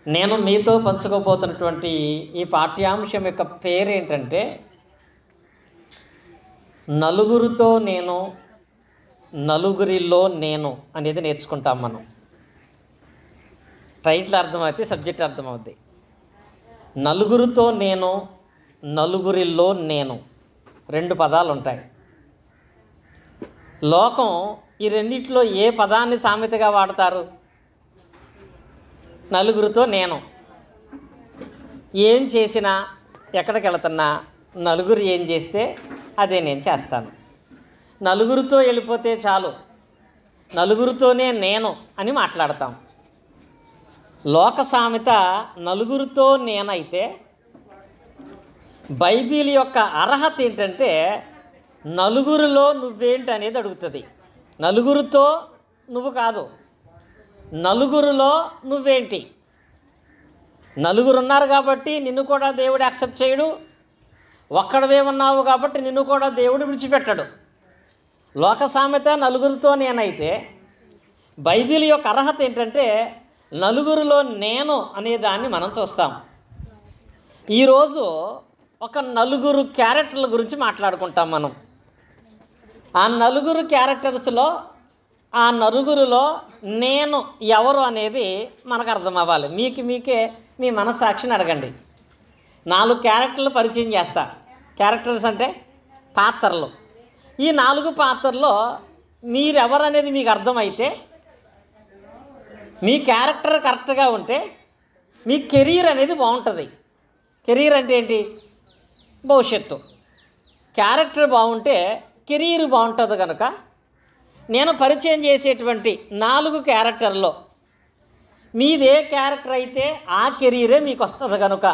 నేను మీతో పంచుకోబోతున్నటువంటి ఈ పాఠ్యాంశం యొక్క పేరేంటంటే నలుగురితో నేను, నలుగురిలో నేను అనేది నేర్చుకుంటాం మనం. టైటిల్ అర్థమవుతుంది, సబ్జెక్ట్ అర్థమవుద్ది. నలుగురితో నేను, నలుగురిలో నేను, రెండు పదాలు ఉంటాయి. లోకం ఈ రెండిట్లో ఏ పదాన్ని సామెతగా వాడతారు? నలుగురితో నేను. ఏం చేసినా, ఎక్కడికి వెళుతున్నా, నలుగురు ఏం చేస్తే అదే నేను చేస్తాను. నలుగురితో వెళ్ళిపోతే చాలు, నలుగురితోనే నేను అని మాట్లాడతాం. లోక సామెత నలుగురితో నేనైతే బైబిల్ యొక్క అర్హత ఏంటంటే నలుగురిలో నువ్వేంటి అనేది అడుగుతుంది. నలుగురితో నువ్వు కాదు, నలుగురిలో నువ్వేంటి. నలుగురు ఉన్నారు కాబట్టి నిన్ను కూడా దేవుడు యాక్సెప్ట్ చేయడు. ఒక్కడవే ఉన్నావు కాబట్టి నిన్ను కూడా దేవుడు విడిచిపెట్టడు. లోక సామెత నలుగురితో నేనైతే బైబిల్ యొక్క అర్హత ఏంటంటే నలుగురిలో నేను అనే దాన్ని మనం చూస్తాం. ఈరోజు ఒక నలుగురు క్యారెక్టర్ల గురించి మాట్లాడుకుంటాం మనం. ఆ నలుగురు క్యారెక్టర్స్లో, ఆ నలుగురిలో నేను ఎవరు అనేది మనకు అర్థం అవ్వాలి. మీకే మీ మనస్సాక్షిని అడగండి. 4 క్యారెక్టర్లు పరిచయం చేస్తా. క్యారెక్టర్స్ అంటే పాత్రలు. ఈ 4 పాత్రల్లో మీరెవరు అనేది మీకు అర్థమైతే, మీ క్యారెక్టర్ కరెక్ట్గా ఉంటే మీ కెరీర్ అనేది బాగుంటుంది. కెరీర్ అంటే ఏంటి? భవిష్యత్తు. క్యారెక్టర్ బాగుంటే కెరీర్ బాగుంటుంది. కనుక నేను పరిచయం చేసేటువంటి 4 క్యారెక్టర్లో మీదే క్యారెక్టర్ అయితే ఆ కెరీరే మీకు వస్తుంది. కనుక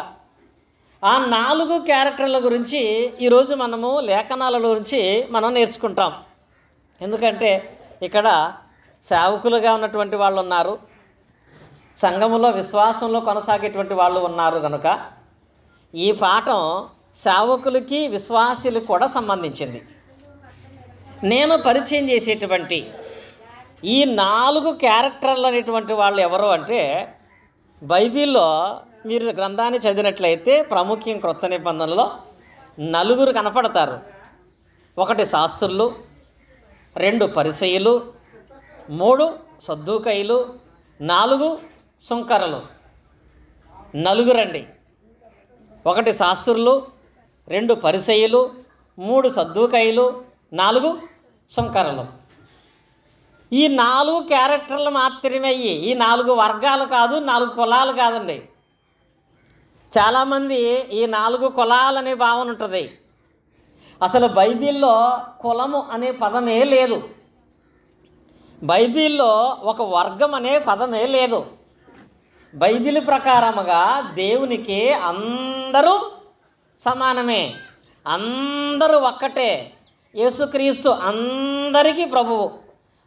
ఆ 4 క్యారెక్టర్ల గురించి ఈరోజు మనము లేఖనాల గురించి మనం నేర్చుకుంటాం. ఎందుకంటే ఇక్కడ సేవకులుగా ఉన్నటువంటి వాళ్ళు ఉన్నారు, సంఘములో విశ్వాసంలో కొనసాగేటువంటి వాళ్ళు ఉన్నారు. కనుక ఈ పాఠం సేవకులకి విశ్వాసులకు కూడా సంబంధించింది. నేను పరిచయం చేసేటువంటి ఈ 4 క్యారెక్టర్లు అనేటువంటి వాళ్ళు ఎవరు అంటే, బైబిల్లో మీరు గ్రంథాన్ని చదివినట్లయితే ప్రాముఖ్యం క్రొత్త నిబంధనలో 4 కనపడతారు. 1 శాస్త్రులు, 2 పరిసయ్యులు, 3 సద్దూకయ్యులు, 4 సుంకరులు. 4 అండి. 1 శాస్త్రులు, 2 పరిసయ్యులు, 3 సద్దూకయ్యులు, 4 సుంకరులు. ఈ 4 క్యారెక్టర్లు మాత్రమే. ఈ 4 వర్గాలు కాదు, 4 కులాలు కాదండి. చాలామంది ఈ 4 కులాలనే భావన ఉంటుంది. అసలు బైబిల్లో కులము అనే పదమే లేదు. బైబిల్లో ఒక వర్గం అనే పదమే లేదు. బైబిల్ ప్రకారముగా దేవునికి అందరూ సమానమే, అందరూ ఒక్కటే. యేసుక్రీస్తు అందరికీ ప్రభువు.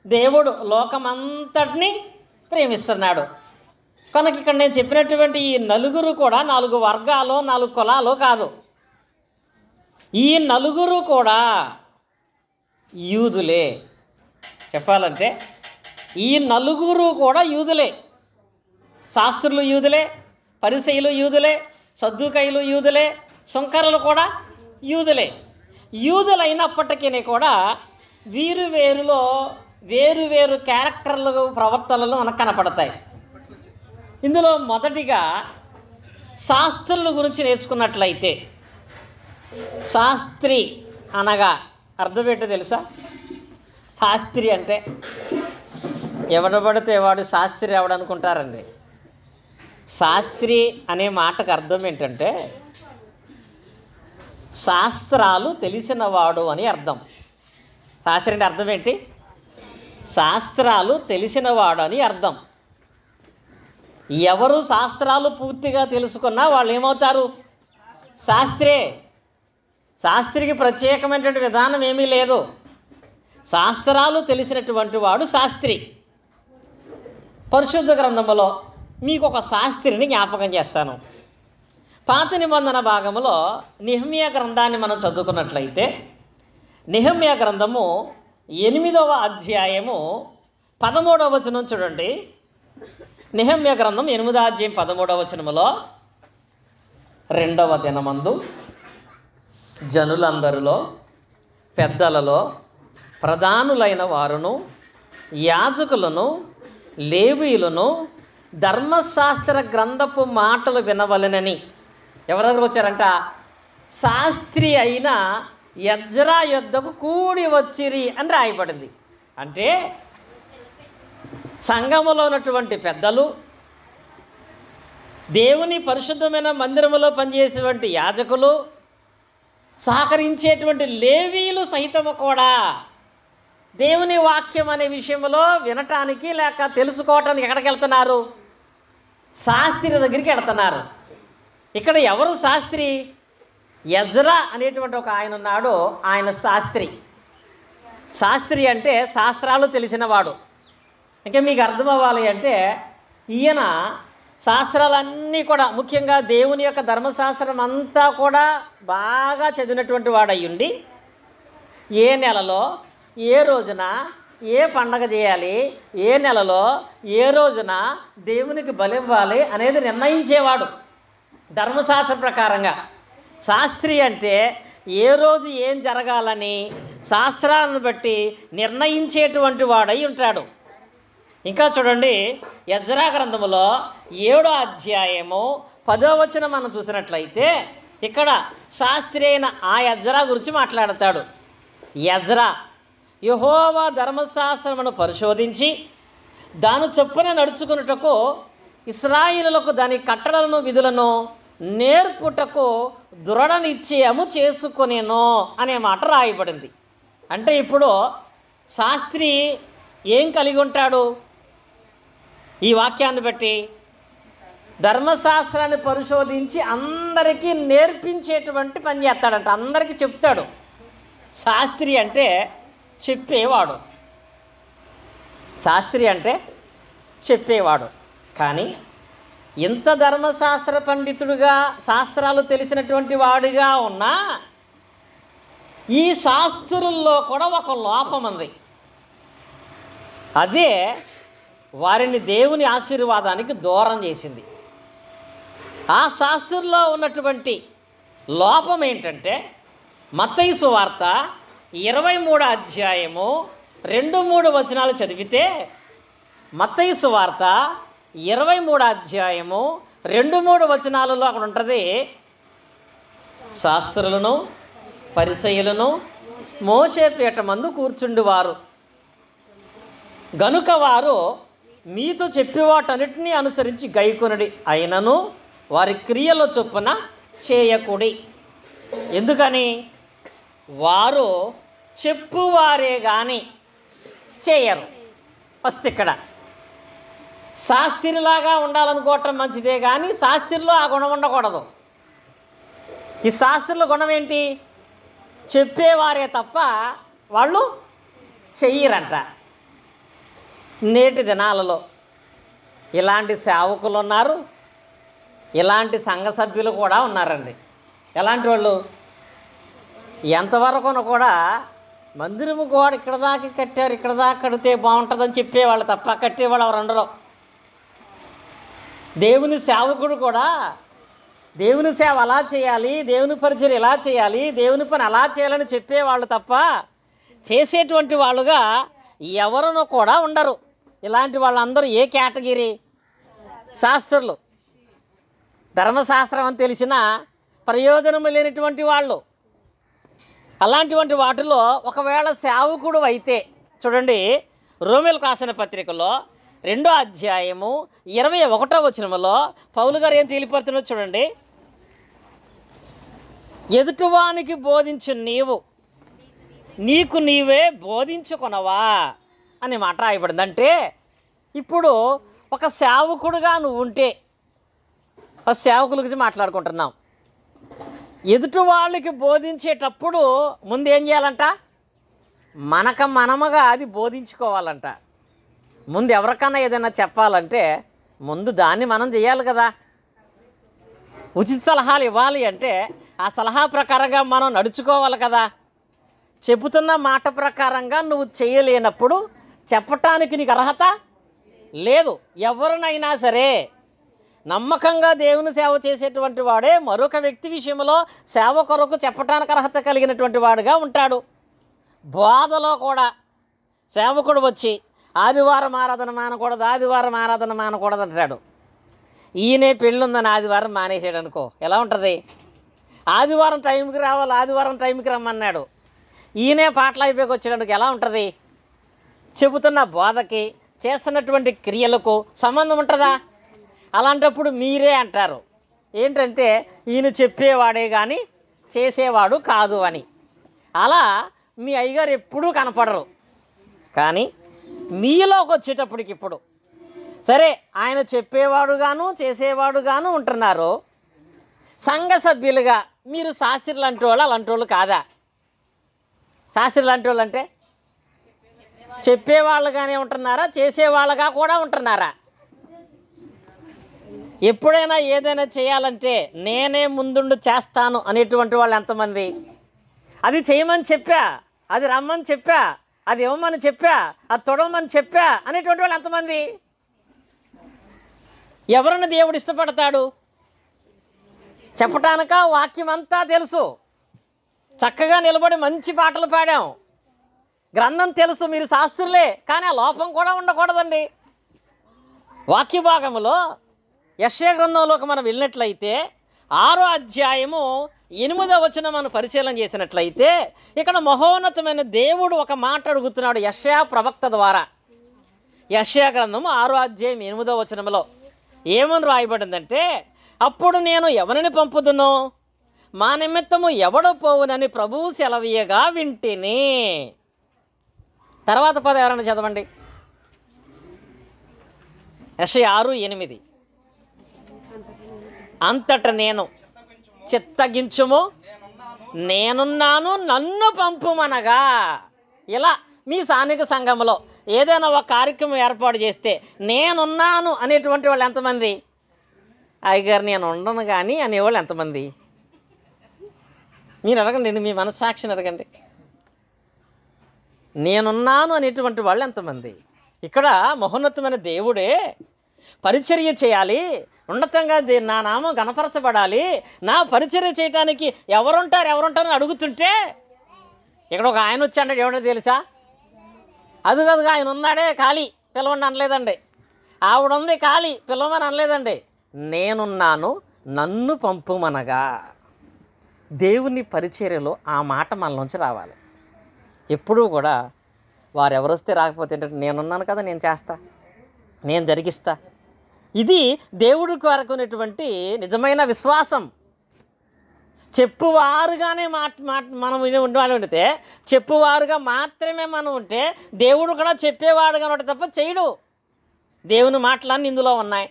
దేవుడు లోకమంతటిని ప్రేమిస్తున్నాడు. కనుక ఇక్కడ నేను చెప్పినటువంటి ఈ 4 కూడా 4 వర్గాలు, 4 కులాలు కాదు. ఈ 4 కూడా యూదులే. చెప్పాలంటే ఈ 4 కూడా యూదులే. శాస్త్రులు యూదులే, పరిసయ్యులు యూదులే, సద్దూకయ్యులు యూదులే, సుంకరులు కూడా యూదులే. యూదులైనప్పటికీ కూడా వీరు వేరు క్యారెక్టర్లు, ప్రవర్తనలు మనకు కనపడతాయి. ఇందులో మొదటిగా శాస్త్రుల గురించి నేర్చుకున్నట్లయితే, శాస్త్రి అనగా అర్థం ఏంటో తెలుసా? శాస్త్రి అంటే ఎవడబడితే వాడు శాస్త్రి ఎవడనుకుంటారండి. శాస్త్రి అనే మాటకు అర్థం ఏంటంటే శాస్త్రాలు తెలిసినవాడు అని అర్థం. శాస్త్రి అంటే అర్థం ఏంటి? శాస్త్రాలు తెలిసినవాడు అని అర్థం. ఎవరు శాస్త్రాలు పూర్తిగా తెలుసుకున్నా వాళ్ళు ఏమవుతారు? శాస్త్రే. శాస్త్రికి ప్రత్యేకమైనటువంటి విధానం ఏమీ లేదు. శాస్త్రాలు తెలిసినటువంటి వాడు శాస్త్రి. పరిశుద్ధ గ్రంథములో మీకు ఒక శాస్త్రిని జ్ఞాపకం చేస్తాను. పాత నిబంధన భాగంలో నెహెమ్యా గ్రంథాన్ని మనం చదువుకున్నట్లయితే, నెహెమ్యా గ్రంథము 8వ అధ్యాయము 13వ వచనం చూడండి. నెహెమ్యా గ్రంథం 8వ అధ్యాయం 13వ వచనములో, 2వ దినమందు జనులందరిలో పెద్దలలో ప్రధానులైన వారును యాజకులను లేవీయులను ధర్మశాస్త్ర గ్రంథపు మాటలు వినవలెనని ఎవరి దగ్గరకు వచ్చారంట? శాస్త్రి అయిన ఎజ్రా యొద్దకు కూడి వచ్చిరి అని రాయబడింది. అంటే సంఘములో ఉన్నటువంటి పెద్దలు, దేవుని పరిశుద్ధమైన మందిరములో పనిచేసేటువంటి యాజకులు, సహకరించేటువంటి లేవీయులు సహితము కూడా దేవుని వాక్యం అనే విషయంలో వినటానికి లేక తెలుసుకోవటానికి ఎక్కడికి వెళ్తున్నారు? శాస్త్రి దగ్గరికి వెళ్తున్నారు. ఇక్కడ ఎవరు శాస్త్రి? ఎజ్రా అనేటువంటి ఒక ఆయన ఉన్నాడు, ఆయన శాస్త్రి. శాస్త్రి అంటే శాస్త్రాలు తెలిసినవాడు. ఇంకా మీకు అర్థం అవ్వాలి అంటే ఈయన శాస్త్రాలన్నీ కూడా, ముఖ్యంగా దేవుని యొక్క ధర్మశాస్త్రం అంతా కూడా బాగా చదివినటువంటి వాడయ్యుండి ఏ నెలలో ఏ రోజున ఏ పండగ చేయాలి, ఏ నెలలో ఏ రోజున దేవునికి బలి ఇవ్వాలి అనేది నిర్ణయించేవాడు ధర్మశాస్త్ర ప్రకారంగా. శాస్త్రి అంటే ఏ రోజు ఏం జరగాలని శాస్త్రాలను బట్టి నిర్ణయించేటువంటి వాడై ఉంటాడు. ఇంకా చూడండి, ఎజ్రా గ్రంథములో 7వ అధ్యాయము 10వ వచనం మనం చూసినట్లయితే ఇక్కడ శాస్త్రి అయిన ఆ ఎజ్రా గురించి మాట్లాడతాడు. ఎజ్రా యెహోవా ధర్మశాస్త్రమును పరిశోధించి దాని చొప్పున నడుచుకున్నటకు ఇశ్రాయేలులకు దాని కట్టడలను విధులను నేర్పుటకు దృఢ నిశ్చయము చేసుకొనేను అనే మాట రాయబడింది. అంటే ఇప్పుడు శాస్త్రి ఏం కలిగి ఉంటాడు? ఈ వాక్యాన్ని బట్టి ధర్మశాస్త్రాన్ని పరిశోధించి అందరికీ నేర్పించేటువంటి పని చేస్తాడంట, అందరికీ చెప్తాడు. శాస్త్రి అంటే చెప్పేవాడు. శాస్త్రి అంటే చెప్పేవాడు. కానీ ఇంత ధర్మశాస్త్ర పండితుడుగా, శాస్త్రాలు తెలిసినటువంటి వాడిగా ఉన్నా ఈ శాస్త్రుల్లో కూడా ఒక లోపం ఉంది. అదే వారిని దేవుని ఆశీర్వాదానికి దూరం చేసింది. ఆ శాస్త్రంలో ఉన్నటువంటి లోపం ఏంటంటే, మత్తయి సువార్త 23వ అధ్యాయము 2-3 వచనాలు చదివితే, మత్తయి సువార్త 23వ అధ్యాయము 2-3 వచనాలలో అక్కడ ఉంటుంది, శాస్త్రులను పరిసయ్యులను మోషే పీఠ మందు కూర్చుండువారు గనుక వారు మీతో చెప్పేవాటన్నిటినీ అనుసరించి గైకొనుడి, అయినను వారి క్రియల చొప్పున చేయకుడి. ఎందుకని? వారు చెప్పువారే కానీ చేయరు. ఫస్ట్ ఇక్కడ శాస్త్రిలాగా ఉండాలనుకోవటం మంచిదే, కానీ శాస్త్రిలో ఆ గుణం ఉండకూడదు. ఈ శాస్త్రుల గుణం ఏంటి? చెప్పేవారే తప్ప వాళ్ళు చెయ్యరంట. నేటి దినాలలో ఇలాంటి సేవకులు ఉన్నారు, ఇలాంటి సంఘ సభ్యులు కూడా ఉన్నారండి. ఎలాంటి వాళ్ళు? ఎంతవరకు కూడా మందిరము గోడ ఇక్కడ దాకా కట్టారు, ఇక్కడ దాకా కడితే బాగుంటుందని చెప్పేవాళ్ళు తప్ప కట్టేవాళ్ళు ఎవరండరు. దేవుని సేవకుడు కూడా దేవుని సేవ అలా చేయాలి, దేవుని పరిచయం ఇలా చేయాలి, దేవుని పని అలా చేయాలని చెప్పేవాళ్ళు తప్ప చేసేటువంటి వాళ్ళుగా ఎవరునూ కూడా ఉండరు. ఇలాంటి వాళ్ళందరూ ఏ కేటగిరీ? శాస్త్రులు. ధర్మశాస్త్రం అని తెలిసిన ప్రయోజనం లేనటువంటి వాళ్ళు. అలాంటివంటి వాటిలో ఒకవేళ సేవకుడు అయితే చూడండి, రోమేలకు రాసిన పత్రికలో 2వ అధ్యాయము 21వ వచనములో పౌలు గారు ఏం తేలిపడుతున్నారో చూడండి. ఎదుటివానికి బోధించు నీవు నీకు నీవే బోధించుకొనవా అనే మాట రాయబడింది. అంటే ఇప్పుడు ఒక సేవకుడుగా నువ్వు ఉంటే, ఒక సేవకుల గురించి మాట్లాడుకుంటున్నాం, ఎదుటి వాళ్ళకి బోధించేటప్పుడు ముందు ఏం చేయాలంట? మనముగా అది బోధించుకోవాలంట. ముందు ఎవరికన్నా ఏదైనా చెప్పాలంటే ముందు దాన్ని మనం చేయాలి కదా. ఉచిత సలహాలు ఇవ్వాలి అంటే ఆ సలహా ప్రకారంగా మనం నడుచుకోవాలి కదా. చెబుతున్న మాట ప్రకారంగా నువ్వు చేయలేనప్పుడు చెప్పటానికి నీకు అర్హత లేదు. ఎవరినైనా సరే నమ్మకంగా దేవుని సేవ చేసేటువంటి వాడే మరొక వ్యక్తి విషయంలో సేవ కొరకు చెప్పటానికి అర్హత కలిగినటువంటి వాడుగా ఉంటాడు. బోధలో కూడా సేవకుడు వచ్చి ఆదివారం ఆరాధన మానకూడదు అంటాడు. ఈయనే పెళ్ళుందని ఆదివారం మానేసాడు అనుకో, ఎలా ఉంటుంది? ఆదివారం టైంకి రావాలి, ఆదివారం టైంకి రమ్మన్నాడు, ఈయనే పాటలు అయిపోయి వచ్చాడు, ఎలా ఉంటుంది? చెబుతున్న బోధకి చేస్తున్నటువంటి క్రియలకు సంబంధం ఉంటుందా? అలాంటప్పుడు మీరే అంటారు ఏంటంటే ఈయన చెప్పేవాడే కానీ చేసేవాడు కాదు అని. అలా మీ అయ్యగారు ఎప్పుడూ కనపడరు. కానీ మీలోకి వచ్చేటప్పటికి ఇప్పుడు సరే ఆయన చెప్పేవాడుగాను చేసేవాడుగాను ఉంటున్నారు. సంఘ సభ్యులుగా మీరు శాస్త్రులు లాంటి వాళ్ళు అలాంటి వాళ్ళు కాదా? శాస్త్రులు లాంటి వాళ్ళు అంటే చెప్పేవాళ్ళుగానే ఉంటున్నారా, చేసేవాళ్ళుగా కూడా ఉంటున్నారా? ఎప్పుడైనా ఏదైనా చేయాలంటే నేనే ముందుండి చేస్తాను అనేటువంటి వాళ్ళు ఎంతమంది? అది చేయమని చెప్పా, అది రమ్మని చెప్పా, అది ఇవ్వమని చెప్పా, అది తొడవమని చెప్పా అనేటువంటి వాళ్ళు ఎంతమంది? ఎవరిని దేవుడు ఇష్టపడతాడు? చెప్పటానిక వాక్యం అంతా తెలుసు, చక్కగా నిలబడి మంచి పాటలు పాడాం, గ్రంథం తెలుసు, మీరు శాస్త్రులే, కానీ ఆ లోపం కూడా ఉండకూడదండి. వాక్య భాగంలో యెషయా గ్రంథంలోకి మనం వెళ్ళినట్లయితే 6వ అధ్యాయము 8వ వచనం మనం పరిశీలన చేసినట్లయితే ఇక్కడ మహోన్నతమైన దేవుడు ఒక మాట అడుగుతున్నాడు యెషయా ప్రవక్త ద్వారా. యెషయా గ్రంథము 6వ అధ్యాయం 8వ వచనంలో ఏమని రాయబడిందంటే, అప్పుడు నేను ఎవరిని పంపుదునో, మా నిమిత్తము ఎవడు పోవునని ప్రభువు సెలవీయగా వింటిని. తర్వాత పదం ఎవరైనా చదవండి. యెషయా 6:8 అంతట నేను చిత్తగించుము, నేనున్నాను, నన్ను పంపుమనగా. ఇలా మీ స్థానిక సంఘంలో ఏదైనా ఒక కార్యక్రమం ఏర్పాటు చేస్తే నేనున్నాను అనేటువంటి వాళ్ళు ఎంతమంది? అయ్యగారు నేను ఉండను కానీ అనేవాళ్ళు ఎంతమంది? మీరు అడగండి, మీ మనస్సాక్షిని అడగండి. నేనున్నాను అనేటువంటి వాళ్ళు ఎంతమంది? ఇక్కడ మహోన్నతమైన దేవుడే పరిచర్య చేయాలి, ఉన్నతంగా నా నామం గణపరచబడాలి, నా పరిచర్య చేయడానికి ఎవరుంటారని అడుగుతుంటే ఇక్కడ ఒక ఆయన వచ్చి అన్నాడు, ఎవడో తెలుసా? అది కాదు, ఆయన ఉన్నాడే ఖాళీ పిలవండి అనలేదండి, ఆవిడ ఉంది ఖాళీ పిలవమని అనలేదండి, నేనున్నాను నన్ను పంపుమనగా. దేవుని పరిచర్యలో ఆ మాట మనలోంచి రావాలి. ఎప్పుడూ కూడా వారెవరు వస్తే రాకపోతే ఏంటంటే నేనున్నాను కదా, నేను చేస్తా, నేను జరిగిస్తా. ఇది దేవుడికి వరకునేటువంటి నిజమైన విశ్వాసం. చెప్పువారుగానే మనం ఉండాలి ఉంటే, చెప్పువారుగా మాత్రమే మనం ఉంటే దేవుడు కూడా చెప్పేవాడుగా ఉంటే తప్ప చేయడు. దేవుని మాటలన్నీ ఇందులో ఉన్నాయి.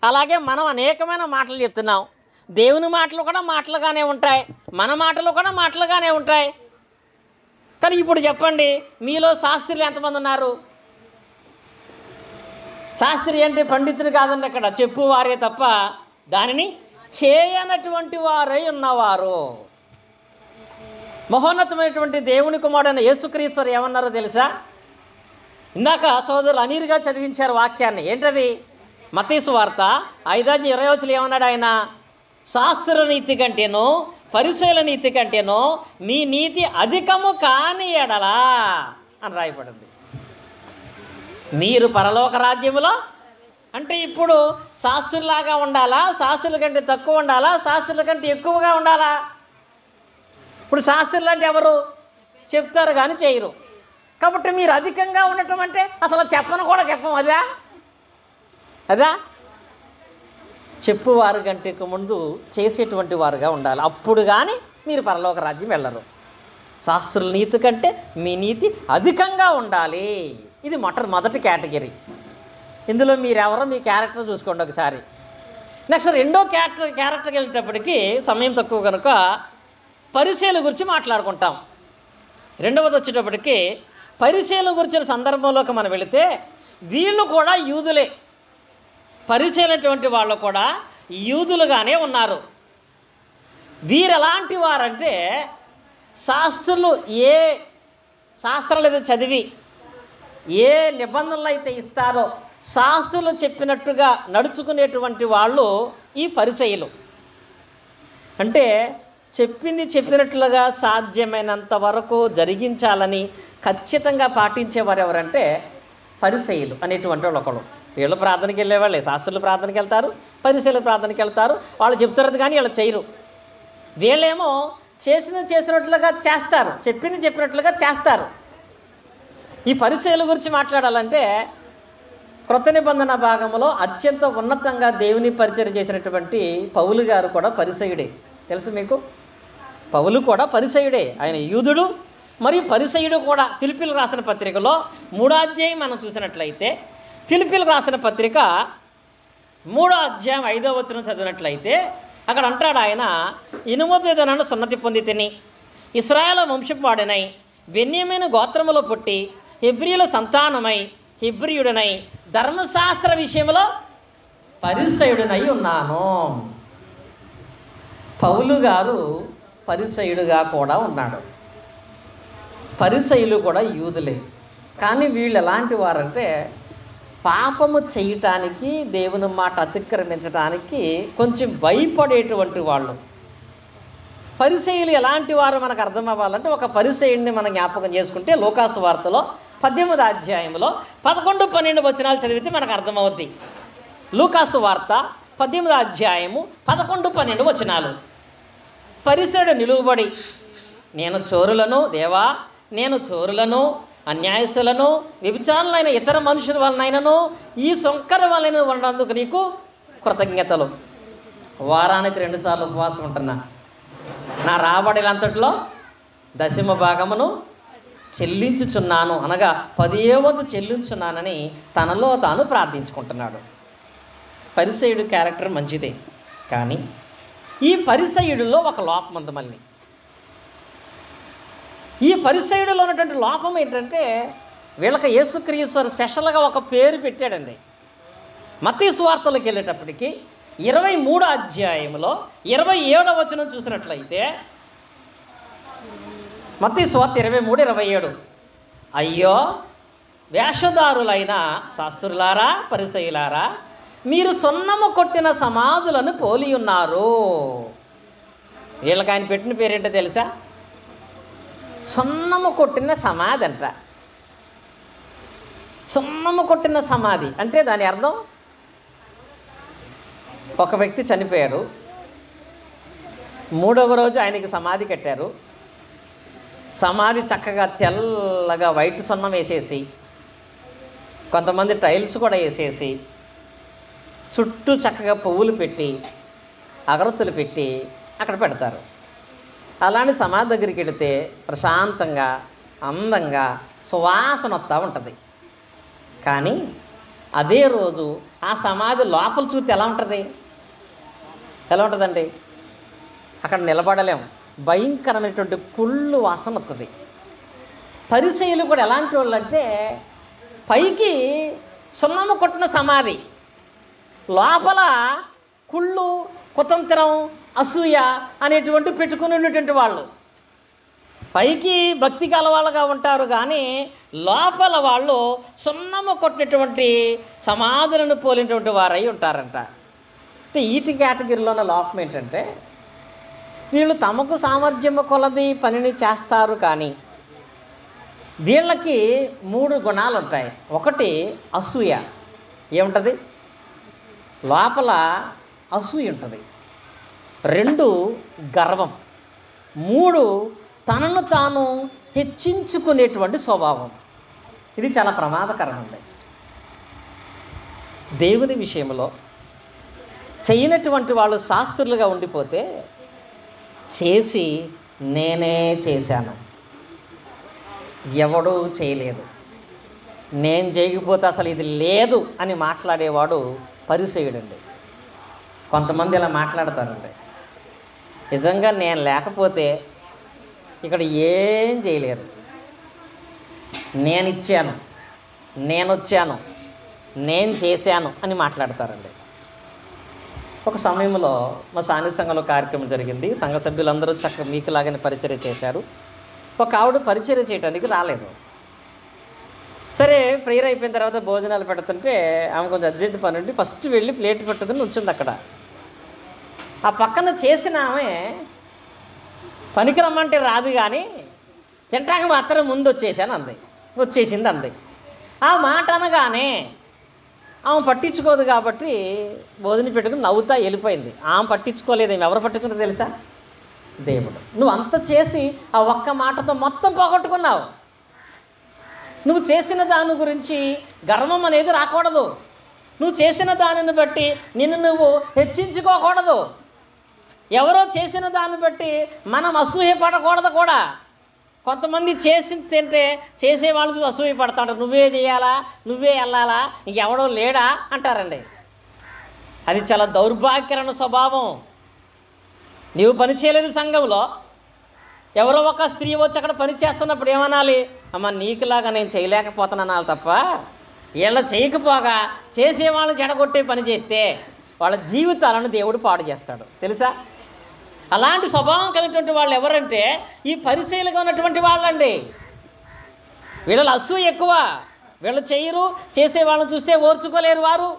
అలాగే మనం అనేకమైన మాటలు చెప్తున్నాం, దేవుని మాటలు కూడా మాటలుగానే ఉంటాయి, మన మాటలు కూడా మాటలుగానే ఉంటాయి. కానీ ఇప్పుడు చెప్పండి, మీలో శాస్త్రులు ఎంతమంది ఉన్నారు? శాస్త్రి అంటే పండితులు కాదండి, అక్కడ చెప్పువారే తప్ప దానిని చేయనటువంటి వారై ఉన్నవారు. మహోన్నతమైనటువంటి దేవుని కుమారుడైన యేసుక్రీస్తు ఏమన్నారో తెలుసా? ఇందాక సోదరులు అనీరుగా చదివించారు వాక్యాన్ని. ఏంటది? మత్తయి సువార్త 5:20 ఏమన్నాడు ఆయన? శాస్త్రుల నీతి కంటేనో పరిసయ్యుల నీతి కంటేనో మీ నీతి అధికము కాని ఎడలా అని రాయబడింది. మీరు పరలోక రాజ్యములో అంటే ఇప్పుడు శాస్త్రులాగా ఉండాలా, శాస్త్రుల కంటే తక్కువ ఉండాలా, శాస్త్రుల కంటే ఎక్కువగా ఉండాలా? ఇప్పుడు శాస్త్రులు అంటే ఎవరు? చెప్తారు కానీ చేయరు. కాబట్టి మీరు అధికంగా ఉండటం అంటే అసలు చెప్పను కూడా చెప్పం. అదా చెప్పువారు కంటే ముందు చేసేటువంటి వారుగా ఉండాలి. అప్పుడు కానీ మీరు పరలోక రాజ్యం వెళ్ళరు. శాస్త్రుల నీతి కంటే మీ నీతి అధికంగా ఉండాలి. ఇది మొదటి కేటగిరీ. ఇందులో మీరెవరో మీ క్యారెక్టర్ చూసుకోండి ఒకసారి. నెక్స్ట్ రెండో క్యారెక్టర్కి వెళ్ళేటప్పటికి సమయం తక్కువ కనుక పరిచయాల గురించి మాట్లాడుకుంటాం. రెండవది వచ్చేటప్పటికి పరిచయాల గురించిన సందర్భంలోకి మనం వెళితే వీళ్ళు కూడా యూదులే. పరిచయమైనటువంటి వాళ్ళు కూడా యూదులుగానే ఉన్నారు. వీరు ఎలాంటి వారంటే శాస్త్రాలు ఏ శాస్త్రాలు ఏదో చదివి ఏ నిబంధనలు అయితే ఇస్తారో శాస్త్రులు చెప్పినట్టుగా నడుచుకునేటువంటి వాళ్ళు ఈ పరిసయ్యులు. అంటే చెప్పింది చెప్పినట్లుగా సాధ్యమైనంత వరకు జరిగించాలని ఖచ్చితంగా పాటించేవారు ఎవరంటే పరిసయ్యులు అనేటువంటి వాళ్ళు ఒకళ్ళు. వీళ్ళు ప్రార్థనకి వెళ్ళేవాళ్ళే, శాస్త్రులు ప్రార్థనకి వెళ్తారు, పరిసయ్యులు ప్రార్థనకి వెళ్తారు. వాళ్ళు చెప్తారు కానీ వీళ్ళు చేయరు. వీళ్ళేమో చేసినట్లుగా చేస్తారు, చెప్పింది చెప్పినట్లుగా చేస్తారు. ఈ పరిసయ్యుల గురించి మాట్లాడాలంటే క్రొత్త నిబంధన భాగంలో అత్యంత ఉన్నతంగా దేవుని పరిచయం చేసినటువంటి పౌలు గారు కూడా పరిసయ్యుడే. తెలుసు మీకు? పౌలు కూడా పరిసయ్యుడే. ఆయన యూదుడు మరియు పరిసయ్యుడు కూడా. ఫిలిప్పీలకు రాసిన పత్రికలో 3వ అధ్యాయం మనం చూసినట్లయితే, ఫిలిప్పీలకు రాసిన పత్రిక 3వ అధ్యాయం 5వ వచనం చదివినట్లయితే అక్కడ అంటాడు ఆయన, ఇనుమదేదనను సున్నతి పొంది తిని ఇశ్రాయేలు వంశపు వాడినై బెన్యామీను గోత్రములో పుట్టి హెబ్రీయుల సంతానమై హెబ్రీయుడనై ధర్మశాస్త్ర విషయంలో పరిసయ్యుడనై ఉన్నాను. పౌలు గారు పరిసయ్యుడుగా కూడా ఉన్నాడు. పరిసయ్యులు కూడా యూదులే. కానీ వీళ్ళు ఎలాంటి వారంటే పాపము చేయటానికి, దేవుని మాట అతిక్రమించడానికి కొంచెం భయపడేటువంటి వాళ్ళు. పరిసయ్యులు ఎలాంటి వారు మనకు అర్థం అవ్వాలంటే ఒక పరిసయ్యుడిని మనం జ్ఞాపకం చేసుకుంటే లూకాసు వార్తలో 18వ అధ్యాయంలో 11, 12 వచనాలు చదివితే మనకు అర్థమవుద్ది. లూకాసు వార్త 18వ అధ్యాయము 11, 12 వచనాలు. పరిసయ్యుడు నిలువబడి, నేను చోరులను అన్యాయస్తులను వ్యభిచారులైన ఇతర మనుషుల వలనైనను ఈ సొంకర వలన ఉన్నందుకు నీకు కృతజ్ఞతలు. వారానికి 2 సార్లు ఉపవాసం ఉంటున్నా, నా రాబడిలంతట్లో 10వ భాగమును చెల్లించుచున్నాను, అనగా 10వ వంతు చెల్లించున్నానని తనలో తాను ప్రార్థించుకుంటున్నాడు. పరిసయ్యుడు క్యారెక్టర్ మంచిదే, కానీ ఈ పరిసయ్యుడిలో ఒక లోపం ఉంది. మళ్ళీ ఈ పరిసయ్యుడిలో ఉన్నటువంటి లోపం ఏంటంటే వీళ్ళకి యేసుక్రీస్తు స్పెషల్గా ఒక పేరు పెట్టాడండి. మత్తయి సువార్తలోకి వెళ్ళేటప్పటికి 23వ అధ్యాయంలో 27వ వచనం చూసినట్లయితే, మత్తయి సువార్త 23, 27, అయ్యో వేషధారులైన శాస్త్రులారా పరిసయ్యులారా, మీరు సున్నము కొట్టిన సమాధులను పోలి ఉన్నారు. వీళ్ళకి ఆయన పెట్టిన పేరేంటో తెలుసా? సున్నము కొట్టిన సమాధి అంట. సున్నము కొట్టిన సమాధి అంటే దాని అర్థం, ఒక వ్యక్తి చనిపోయారు, 3వ రోజు ఆయనకి సమాధి కట్టారు. సమాధి చక్కగా తెల్లగా వైట్ సున్నం వేసేసి, కొంతమంది టైల్స్ కూడా వేసేసి, చుట్టూ చక్కగా పువ్వులు పెట్టి అగరత్తులు పెట్టి అక్కడ పెడతారు. అలాంటి సమాధి దగ్గరికి వెళితే ప్రశాంతంగా, అందంగా, సువాసన వస్తూ ఉంటుంది. కానీ అదే రోజు ఆ సమాధి లోపల చూస్తే ఎలా ఉంటుందండి? అక్కడ నిలబడలేము, భయంకరమైనటువంటి కుళ్ళు వాసన వస్తుంది. పరిసయ్యులు కూడా ఎలాంటి వాళ్ళు అంటే పైకి సున్నము కొట్టిన సమాధి, లోపల కుళ్ళు, కుతంత్రం, అసూయ అనేటువంటి పెట్టుకుని ఉన్నటువంటి వాళ్ళు. పైకి భక్తి కలవాళ్ళగా ఉంటారు కానీ లోపల వాళ్ళు సున్నము కొట్టినటువంటి సమాధులను పోలినటువంటి వారై ఉంటారంట. అంటే ఈటి కేటగిరీలోని లోపం ఏంటంటే వీళ్ళు తమకు సామర్థ్యము కొలది పనిని చేస్తారు, కానీ వీళ్ళకి 3 గుణాలు ఉంటాయి. ఒకటి అసూయ. ఏముంటుంది? లోపల అసూయ ఉంటుంది. 2 గర్వం. 3 తనను తాను హెచ్చించుకునేటువంటి స్వభావం. ఇది చాలా ప్రమాదకరమండి. దేవుని విషయంలో చేయనటువంటి వాళ్ళు శాస్త్రులుగా ఉండిపోతే చేసి నేనే చేశాను, ఎవడూ చేయలేదు, నేను చేయకపోతే అసలు ఇది లేదు అని మాట్లాడేవాడు పరిసయ్యుడండి. కొంతమంది ఇలా మాట్లాడతారండి, నిజంగా నేను లేకపోతే ఇక్కడ ఏం చేయలేరు, నేను ఇచ్చాను, నేను వచ్చాను, నేను చేశాను అని మాట్లాడతారండి. ఒక సమయంలో మా సాన్నిధ్య సంఘంలో కార్యక్రమం జరిగింది. సంఘ సభ్యులందరూ చక్కగా మీకులాగానే పరిచర్య చేశారు. ఒక ఆవిడ పరిచర్య చేయడానికి రాలేదు. సరే ప్రేయర్ అయిపోయిన తర్వాత భోజనాలు పెడుతుంటే ఆమె కొంచెం అర్జెంట్ పని ఉండి ఫస్ట్ వెళ్ళి ప్లేట్ పట్టుకుని ఉంచింది అక్కడ. ఆ పక్కన చేసిన ఆమె పనికి రమ్మంటే రాదు కానీ తింటాక మాత్రం ముందు వచ్చేసింది అంది. ఆ మాట అనగానే ఆమె పట్టించుకోదు కాబట్టి భోజనం పెట్టుకుని నవ్వుతా వెళ్ళిపోయింది. ఆమె పట్టించుకోలేదు. ఎవరు పట్టుకున్నది తెలుసా? దేవుడు. నువ్వు అంత చేసి ఆ ఒక్క మాటతో మొత్తం పోగొట్టుకున్నావు. నువ్వు చేసిన దాని గురించి గర్వం అనేది రాకూడదు. నువ్వు చేసిన దానిని బట్టి నిన్ను నువ్వు హెచ్చించుకోకూడదు. ఎవరో చేసిన దాన్ని బట్టి మనం అసూయపడకూడదు కూడా. కొంతమంది చేసి తింటే చేసేవాళ్ళు అసూయపడతాడు. నువ్వే చేయాలా, నువ్వే వెళ్ళాలా, ఇంకెవడో లేడా అంటారండి. అది చాలా దౌర్భాగ్యమైన స్వభావం. నీవు పని చేయలేదు సంఘంలో, ఎవరో ఒక స్త్రీ వచ్చి అక్కడ పని చేస్తున్నప్పుడు ఏమనాలి? అమ్మ నీకులాగా నేను చేయలేకపోతున్నాను అనాలి తప్ప, వీళ్ళ చేయకపోగా చేసేవాళ్ళు చెడగొట్టే పని చేస్తే వాళ్ళ జీవితాలను దేవుడు పాడు చేస్తాడు తెలుసా. అలాంటి స్వభావం కలిగినటువంటి వాళ్ళు ఎవరంటే ఈ పరిచయులుగా ఉన్నటువంటి వాళ్ళండి. వీళ్ళ అసూయ ఎక్కువ, వీళ్ళు చేయరు, చేసేవాళ్ళని చూస్తే ఓర్చుకోలేరు. వారు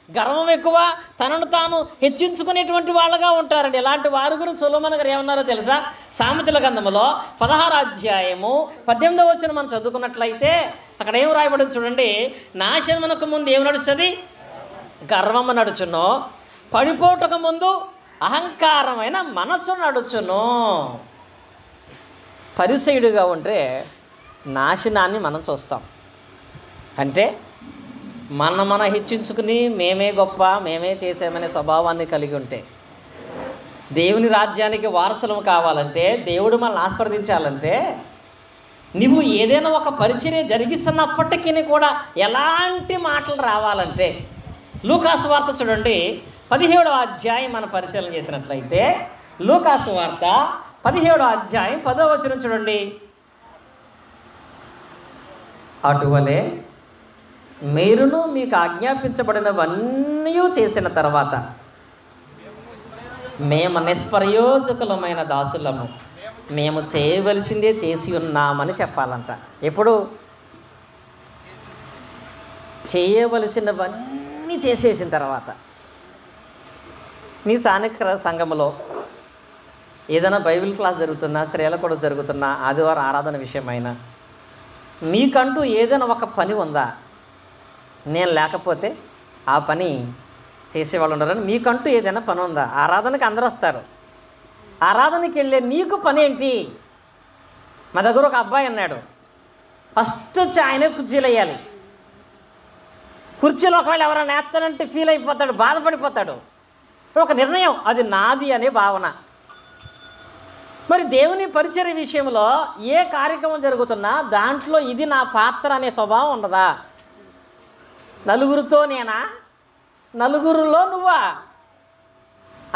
గర్వం ఎక్కువ, తనను తాను హెచ్చించుకునేటువంటి వాళ్ళగా ఉంటారండి. ఇలాంటి వారి గురించి సొలొమోను గారు ఏమన్నారో తెలుసా? సామెతల గ్రంథంలో 16వ అధ్యాయము 18వ వచనం మనం చదువుకున్నట్లయితే అక్కడ ఏం రాయబడింది చూడండి. నాశనమునకు ముందు ఏం నడుస్తుంది? గర్వము నడుచును. పడిపోటకు ముందు అహంకారమైన మనసు నడుచును. పరిసయుడిగా ఉంటే నాశనాన్ని మనం చూస్తాం. అంటే మన హెచ్చించుకుని మేమే గొప్ప, మేమే చేసామనే స్వభావాన్ని కలిగి ఉంటే, దేవుని రాజ్యానికి వారసులం కావాలంటే, దేవుడు మనల్ని ఆస్వాదించాలంటే, నువ్వు ఏదైనా ఒక పరిచర్య జరిగిస్తున్నప్పటికీ కూడా ఎలాంటి మాటలు రావాలంటే, లూకాసు వార్త చూడండి 17వ అధ్యాయం మన పరిశీలన చేసినట్లయితే, లూకాసు వార్త 17వ అధ్యాయం 10వ వచనం చూడండి. అటువలే మీరును మీకు ఆజ్ఞాపించబడినవన్నీ చేసిన తర్వాత మేము నిష్ప్రయోజకులమైన దాసులము, మేము చేయవలసిందే చేసి ఉన్నామని చెప్పాలంట. ఎప్పుడు? చేయవలసినవన్నీ చేసేసిన తర్వాత. నీ స్థానిక సంఘంలో ఏదైనా బైబిల్ క్లాస్ జరుగుతున్నా, స్త్రీల కూడా జరుగుతున్నా, ఆదివారం ఆరాధన విషయమైనా మీకంటూ ఏదైనా ఒక పని ఉందా? నేను లేకపోతే ఆ పని చేసేవాళ్ళు ఉండరని మీకంటూ ఏదైనా పని ఉందా? ఆరాధనకి అందరూ వస్తారు. ఆరాధనకి వెళ్ళే నీకు పని ఏంటి? మా దగ్గర ఒక అబ్బాయి అన్నాడు, ఫస్ట్ వచ్చి ఆయనే కుర్చీలు వేయాలి. కుర్చీలో ఒకవేళ ఎవరైనా వేస్తానంటే ఫీల్ అయిపోతాడు, బాధపడిపోతాడు. ఒక నిర్ణయం, అది నాది అనే భావన. మరి దేవుని పరిచర్య విషయంలో ఏ కార్యక్రమం జరుగుతున్నా దాంట్లో ఇది నా పాత్ర అనే స్వభావం ఉండదా? నలుగురితో నేనా? నలుగురిలో నువ్వా?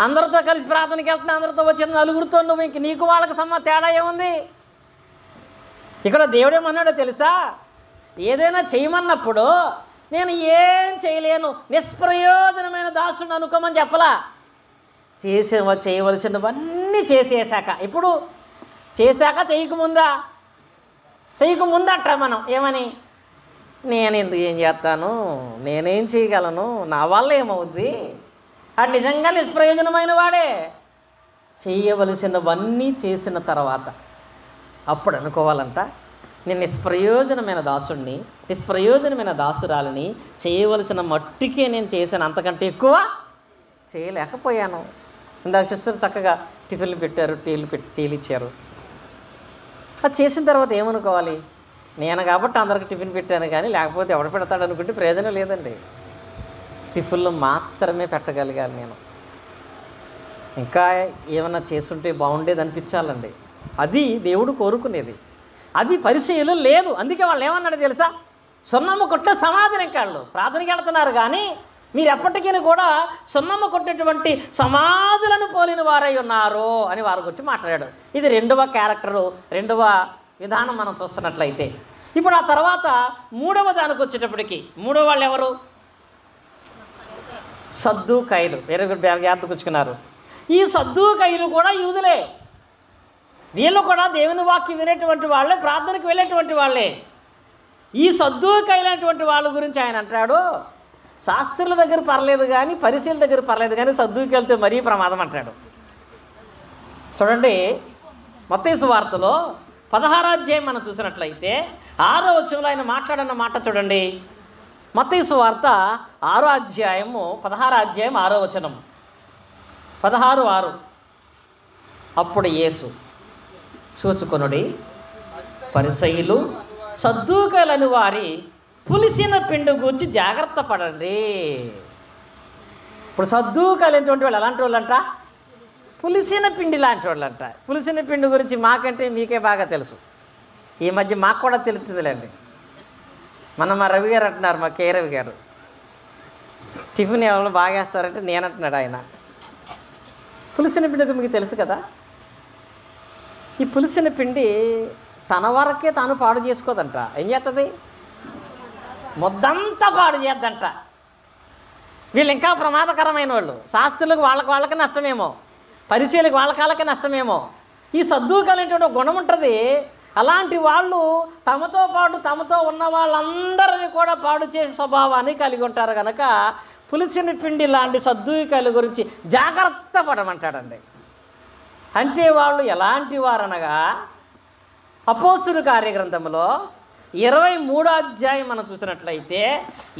అందరితో కలిసి ప్రార్థనకి వెళ్తున్నా, అందరితో వచ్చిన నలుగురితో నువ్వు, ఇంక నీకు వాళ్ళకి తేడా ఏముంది? ఇక్కడ దేవుడేమన్నాడో తెలుసా? ఏదైనా చేయమన్నప్పుడు నేను ఏం చేయలేను, నిష్ప్రయోజనమైన దాసుని అనుకోమని చెప్పలా. చేయవలసినవన్నీ చేసేసాక. ఇప్పుడు చేశాక చేయకముందట మనం ఏమని, నేను ఎందుకు ఏం చేస్తాను, నేనేం చేయగలను, నా వల్ల ఏమవుద్ది? అది నిజంగా నిష్ప్రయోజనమైన వాడే. చేయవలసినవన్నీ చేసిన తర్వాత అప్పుడు అనుకోవాలంట, నేను నిష్ప్రయోజనమైన దాసుడిని, నిష్ప్రయోజనమైన దాసురాలని, చేయవలసిన మట్టికే నేను చేశాను, అంతకంటే ఎక్కువ చేయలేకపోయాను. ఇందాక సిస్టర్ చక్కగా టిఫిన్లు పెట్టారు, టీలు ఇచ్చారు. అది చేసిన తర్వాత ఏమనుకోవాలి? నేను కాబట్టి అందరికి టిఫిన్ పెట్టాను, కానీ లేకపోతే ఎవడు పెడతాడు అనుకుంటే ప్రయోజనం లేదండి. టిఫిన్లు మాత్రమే పెట్టగలిగాను నేను. ఇంకా ఏమన్నా చేస్తుంటే బాగుండేది అనిపించాలండి. అది దేవుడు కోరుకునేది. అది పరిచయలు లేదు. అందుకే వాళ్ళు ఏమన్నాడు తెలుసా? సున్నమ్మ కొట్టే సమాధిని కాళ్ళు ప్రార్థనకి వెళ్తున్నారు, కానీ మీరు ఎప్పటికీ కూడా సున్నమ్మ కొట్టినటువంటి సమాధులను పోలిన వారై ఉన్నారు అని వారికి వచ్చి మాట్లాడాడు. ఇది రెండవ క్యారెక్టరు, రెండవ విధానం మనం చూస్తున్నట్లయితే. ఇప్పుడు ఆ తర్వాత మూడవ దానికి వచ్చేటప్పటికి, మూడవ వాళ్ళు ఎవరు? సద్దూకయ్యులు. వేరే జ్ఞాపకొచ్చుకున్నారు. ఈ సద్దూకయ్యులు కూడా యూదులే. వీళ్ళు కూడా దేవుని వాక్యం వినేటువంటి వాళ్ళే, ప్రార్థనకు వెళ్ళేటువంటి వాళ్ళే. ఈ సద్దూకైనటువంటి వాళ్ళ గురించి ఆయన అంటాడు, శాస్త్రుల దగ్గర పర్లేదు కానీ పరిశీల దగ్గర పర్లేదు కానీ సద్దూకి వెళ్తే మరీ ప్రమాదం అంటాడు. చూడండి, మత్తయి సువార్తలో 16వ అధ్యాయం మనం చూసినట్లయితే 6వ వచనంలో ఆయన మాట్లాడిన మాట చూడండి. మత్తయి సువార్త 6వ అధ్యాయము 16వ అధ్యాయం 6వ వచనం 16:6. అప్పుడు యేసు చూచుకొనుడి, పరిసయ్యులు సద్దూకైలని వారి పులిసిన పిండి గూర్చి జాగ్రత్త పడండి. ఇప్పుడు సద్దూకైనటువంటి వాళ్ళు ఎలాంటి వాళ్ళంట? పులిసిన పిండి లాంటి వాళ్ళంట. పులిసిన పిండి గురించి మాకంటే మీకే బాగా తెలుసు. ఈ మధ్య మాకు కూడా తెలుస్తుందిలేండి. మా రవి గారు అంటున్నారు, మా కే రవి గారు, టిఫిన్ ఎవరు బాగా వేస్తారంటే నేనంటున్నాడు ఆయన. పులిసిన పిండి మీకు తెలుసు కదా. ఈ పులిసిన పిండి తన వరకే తాను పాడు చేసుకోదంట. ఏం చేస్తుంది? ముద్దంతా పాడు చేద్దంట. వీళ్ళు ఇంకా ప్రమాదకరమైన వాళ్ళు. శాస్త్రులకు వాళ్ళకి నష్టమేమో, పరిచయలకు వాళ్ళకి నష్టమేమో. ఈ సద్దూకైనటువంటి గుణం ఉంటుంది. అలాంటి వాళ్ళు తమతో పాటు తమతో ఉన్న వాళ్ళందరినీ కూడా పాడు చేసే స్వభావాన్ని కలిగి ఉంటారు కనుక పులిసిన పిండి లాంటి సద్దూకైల గురించి జాగ్రత్త పడమంటాడండి. అంటే వాళ్ళు ఎలాంటి వారనగా అపోస్తుల కార్యగ్రంథంలో 23వ అధ్యాయం మనం చూసినట్లయితే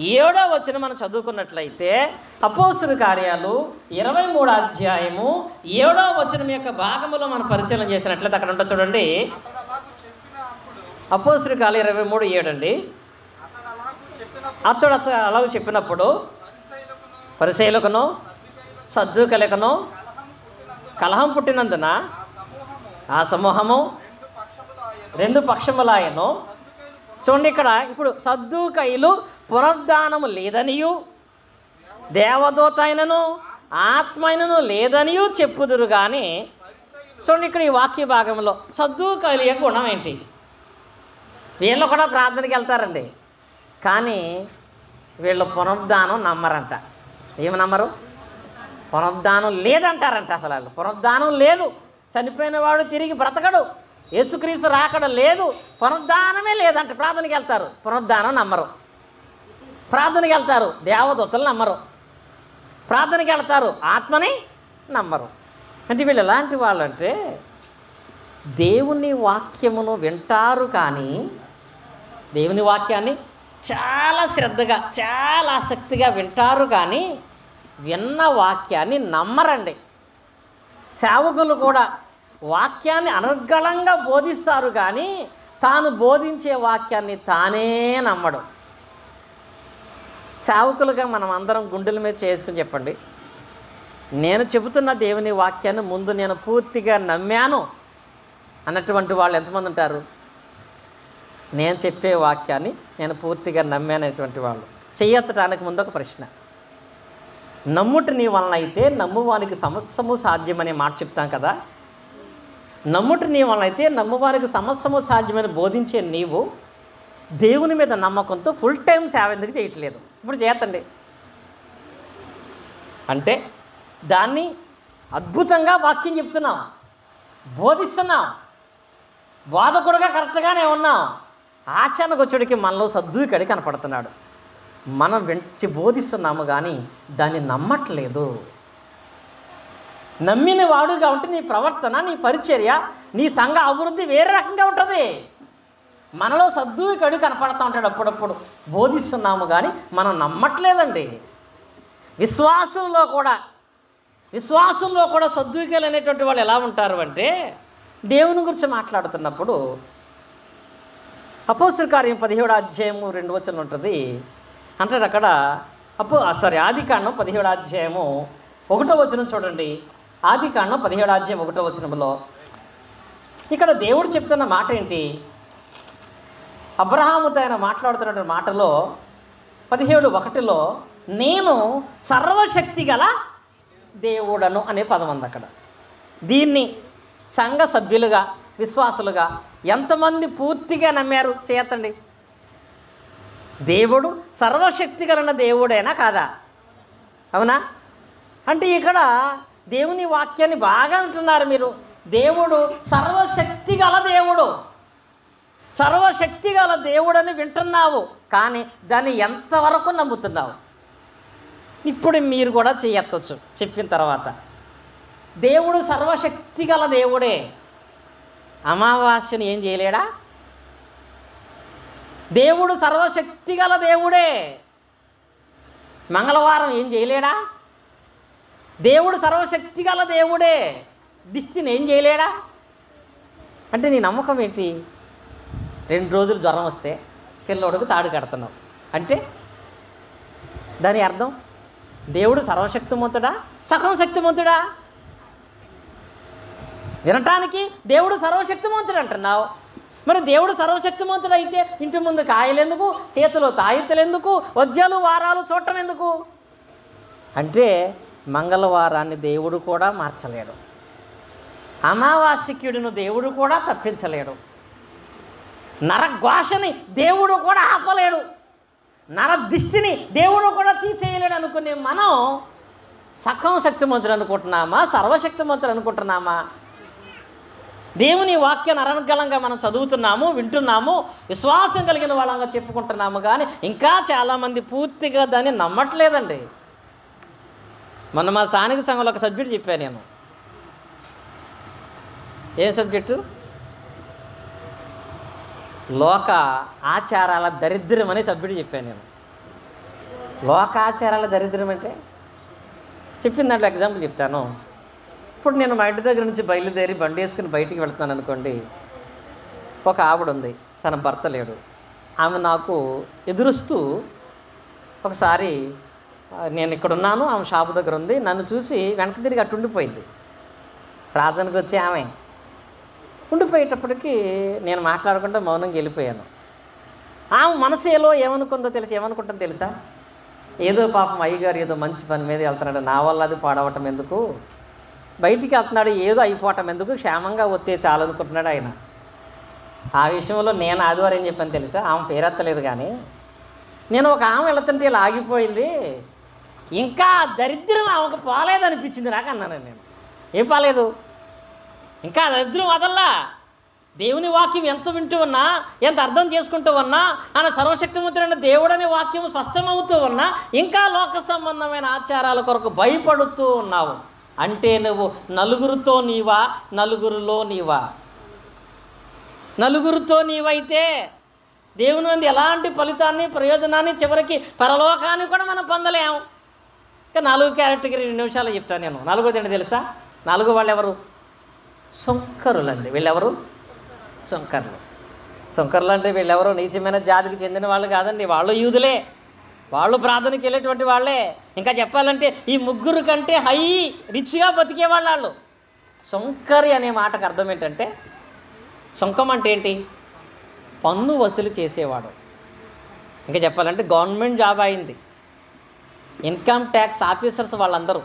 7వ వచనం మనం చదువుకున్నట్లయితే అపోస్తుల కార్యాలు 23వ అధ్యాయము 7వ వచనం యొక్క భాగములో మనం పరిశీలన చేసినట్లయితే అక్కడ ఉంటుంది చూడండి. అపోస్తుల కార్యాలు 23:7 అండి. అతడు అలాగ చెప్పినప్పుడు పరిసయ్యులకును సద్దూకైలకును కలహం పుట్టినందున ఆ సమూహము 2 పక్షములాయను. చూడండి, ఇక్కడ ఇప్పుడు సద్దూకైలు పునరుద్ధానము లేదనియు దేవదూత అయినను ఆత్మ అయినను లేదనియు చెప్పుదురు కానీ, చూడండి ఇక్కడ ఈ వాక్య భాగంలో సద్దూకైల యొక్క గుణం ఏంటి? వీళ్ళు కూడా ప్రార్థనకి వెళ్తారండి, కానీ వీళ్ళు పునరుద్ధానం నమ్మరంట. ఏమి నమ్మరు? పునరుద్ధానం లేదంటారంట. అసలు వాళ్ళు పునరుద్ధానం లేదు, చనిపోయిన వాడు తిరిగి బ్రతకడు, యేసుక్రీస్తు రాకడ లేదు, పునరుద్ధానమే లేదంటే ప్రార్థనకి వెళ్తారు. పునరుద్ధానం నమ్మరు. ప్రార్థనకి వెళ్తారు, దేవదూతలు నమ్మరు. ప్రార్థనకి వెళ్తారు, ఆత్మని నమ్మరు. అంటే వీళ్ళు ఎలాంటి వాళ్ళు అంటే దేవుని వాక్యమును వింటారు కానీ దేవుని వాక్యాన్ని చాలా శ్రద్ధగా చాలా ఆసక్తిగా వింటారు కానీ విన్న వాక్యాన్ని నమ్మరండి. సేవకులు కూడా వాక్యాన్ని అనర్గళంగా బోధిస్తారు కానీ తాను బోధించే వాక్యాన్ని తానే నమ్మడు. సేవకులుగా మనం అందరం గుండెల మీద చేసుకుని చెప్పండి, నేను చెబుతున్న దేవుని వాక్యాన్ని ముందు నేను పూర్తిగా నమ్మాను అన్నటువంటి వాళ్ళు ఎంతమంది ఉంటారు? నేను చెప్పే వాక్యాన్ని నేను పూర్తిగా నమ్మానటువంటి వాళ్ళు చెయ్యెత్తడానికి ముందు ఒక ప్రశ్న. నమ్ముట నీ వలన అయితే నమ్మువానికి సమస్తము సాధ్యమనే మాట చెప్తాం కదా. నమ్ముట నీ వలన అయితే నమ్మువానికి సమస్తము సాధ్యమని బోధించే నీవు దేవుని మీద నమ్మకంతో ఫుల్ టైం సేవ ఎందుకు చేయట్లేదు? ఇప్పుడు చేతండి అంటే దాన్ని అద్భుతంగా వాక్యం చెప్తున్నాం, బోధిస్తున్నాం, బోధకుడుగా కరెక్ట్గానే ఉన్నాం. ఆచరణకు వచ్చేటికి మనలో సద్దూకడి కనపడుతున్నాడు. మనం వెంచి బోధిస్తున్నాము కానీ దాన్ని నమ్మట్లేదు. నమ్మిన వాడుగా ఉంటే నీ ప్రవర్తన, నీ పరిచర్య, నీ సంఘ అభివృద్ధి వేరే రకంగా ఉంటుంది. మనలో సద్దూకడి కనపడుతూ ఉంటాడు అప్పుడప్పుడు. బోధిస్తున్నాము కానీ మనం నమ్మట్లేదండి. విశ్వాసంలో కూడా సద్దూకలు అనేటువంటి వాళ్ళు ఎలా ఉంటారు అంటే దేవుని గురించి మాట్లాడుతున్నప్పుడు అపోస్తలుల కార్యం 17వ అధ్యాయము 2వ వచనం ఉంటుంది. అంటే అక్కడ ఆదికాండం 17వ అధ్యాయము 1వ వచనం చూడండి. ఆదికాండం 17వ అధ్యాయం 1వ వచనంలో ఇక్కడ దేవుడు చెప్తున్న మాట ఏంటి? అబ్రహాముతో ఆయన మాట్లాడుతున్న మాటలో 17:1లో నేను సర్వశక్తి గల దేవుడను అనే పదం ఉంది అక్కడ. దీన్ని సంఘ సభ్యులుగా విశ్వాసులుగా ఎంతమంది పూర్తిగా నమ్మారు? చేయతండి. దేవుడు సర్వశక్తి కలిగిన దేవుడైనా కాదా? అవునా? అంటే ఇక్కడ దేవుని వాక్యాన్ని బాగా అంటున్నారు మీరు. దేవుడు సర్వశక్తి గల దేవుడు. సర్వశక్తి గల దేవుడని వింటున్నావు, కానీ దాన్ని ఎంతవరకు నమ్ముతున్నావు? ఇప్పుడు మీరు కూడా చేయొచ్చు చెప్పిన తర్వాత. దేవుడు సర్వశక్తి గల దేవుడే. అమావాస్యను ఏం చేయలేడా? దేవుడు సర్వశక్తి గల దేవుడే. మంగళవారం ఏం చేయలేడా? దేవుడు సర్వశక్తి గల దేవుడే. దిష్టిని ఏం చేయలేడా? అంటే నీ నమ్మకం ఏంటి? 2 రోజులు జ్వరం వస్తే పిల్లోడికి తాడు కడుతున్నావు అంటే దాని అర్థం దేవుడు సర్వశక్తిమంతుడా, సగం శక్తిమంతుడా? వినటానికి దేవుడు సర్వశక్తిమంతుడు అంటున్నావు. మరి దేవుడు సర్వశక్తిమంతుడు అయితే ఇంటి ముందు కాయలు ఎందుకు, చేతిలో తాయెత్తులు ఎందుకు, వజ్యాలు వారాలు చూడటం ఎందుకు? అంటే మంగళవారాన్ని దేవుడు కూడా మార్చలేడు, అమావాస్యకుడిని దేవుడు కూడా తప్పించలేడు, నరఘోషని దేవుడు కూడా ఆపలేడు, నరదిష్టిని దేవుడు కూడా తీసేయలేడు అనుకునే మనం సగం శక్తిమంతుడు అనుకుంటున్నామా, సర్వశక్తిమంతుడు అనుకుంటున్నామా? దేవుని వాక్యాన్ని అనర్గళంగా మనం చదువుతున్నాము, వింటున్నాము, విశ్వాసం కలిగిన వాళ్ళంగా చెప్పుకుంటున్నాము, కానీ ఇంకా చాలామంది పూర్తిగా దాన్ని నమ్మట్లేదండి. మొన్న మా స్థానిక సంఘంలో ఒక సబ్జెక్టు చెప్పాను నేను. ఏం సబ్జెక్టు? లోక ఆచారాల దరిద్రం అనే సబ్జెక్టు చెప్పాను నేను. లోకాచారాల దరిద్రం అంటే చెప్పిన దాంట్లో ఎగ్జాంపుల్ చెప్తాను. ఇప్పుడు నేను మా ఇంటి దగ్గర నుంచి బయలుదేరి బండి వేసుకుని బయటికి వెళ్తున్నాను అనుకోండి. ఒక ఆవిడ ఉంది, తన భర్త లేడు. ఆమె నాకు ఎదురుస్తూ ఒకసారి నేను ఇక్కడ ఉన్నాను, ఆమె షాపు దగ్గర ఉంది, నన్ను చూసి వెనక తిరిగి అట్టు ఉండిపోయింది. ప్రార్థనకు వచ్చి ఆమె ఉండిపోయేటప్పటికి నేను మాట్లాడకుండా మౌనంగా వెళ్ళిపోయాను. ఆమె మనసులో ఏమనుకుంటుందో తెలుసా? ఏదో పాపం అయ్యగారు ఏదో మంచి పని మీద వెళ్తున్నాడు, నా వల్ల అది పాడవటం ఎందుకు, బయటికి వెళ్తున్నాడు ఏదో అయిపోవటం ఎందుకు, క్షేమంగా వస్తే చాలనుకుంటున్నాడు ఆయన. ఆ విషయంలో నేను ఆదివారం ఏం చెప్పాను తెలుసా? ఆమె పేరెత్తలేదు, కానీ నేను ఒక ఆమె వెళుతుంటే ఇలా ఆగిపోయింది, ఇంకా దరిద్రం ఆమెకు పోలేదనిపించింది నాకు అన్నాను నేను. ఏం పోలేదు, ఇంకా దరిద్రం వదల్లా. దేవుని వాక్యం ఎంత వింటూ ఉన్నా, ఎంత అర్థం చేసుకుంటూ ఉన్నా, ఆయన సర్వశక్తిమంతుడైన దేవుడనే వాక్యం స్పష్టమవుతూ ఉన్నా, ఇంకా లోక సంబంధమైన ఆచారాల కొరకు భయపడుతూ ఉన్నావు. అంటే నువ్వు నలుగురితో నీవా, నలుగురిలో నీవా? నలుగురితో నీవైతే దేవుని నుండి ఎలాంటి ఫలితాన్ని, ప్రయోజనాన్ని, చివరికి పరలోకాన్ని కూడా మనం పొందలేము. ఇంకా 4 కేటగిరీ 2 నిమిషాలు చెప్తాను నేను. 4వది ఏంటి తెలుసా? 4 వాళ్ళు ఎవరు? సుంకరులండి. వీళ్ళెవరు? సుంకరులు. సుంకరులు అంటే వీళ్ళెవరు నీచమైన జాతికి చెందిన వాళ్ళు కాదండి, వాళ్ళు యూదులే, వాళ్ళు ప్రార్థనకి వెళ్ళేటువంటి వాళ్ళే. ఇంకా చెప్పాలంటే ఈ ముగ్గురు కంటే రిచ్గా బతికేవాళ్ళు వాళ్ళు. సుంకరి అనే మాటకు అర్థం ఏంటంటే, సుంకం అంటే ఏంటి? పన్ను వసూలు చేసేవాడు. ఇంకా చెప్పాలంటే గవర్నమెంట్ జాబ్ అయింది, ఇన్కమ్ ట్యాక్స్ ఆఫీసర్స్ వాళ్ళందరూ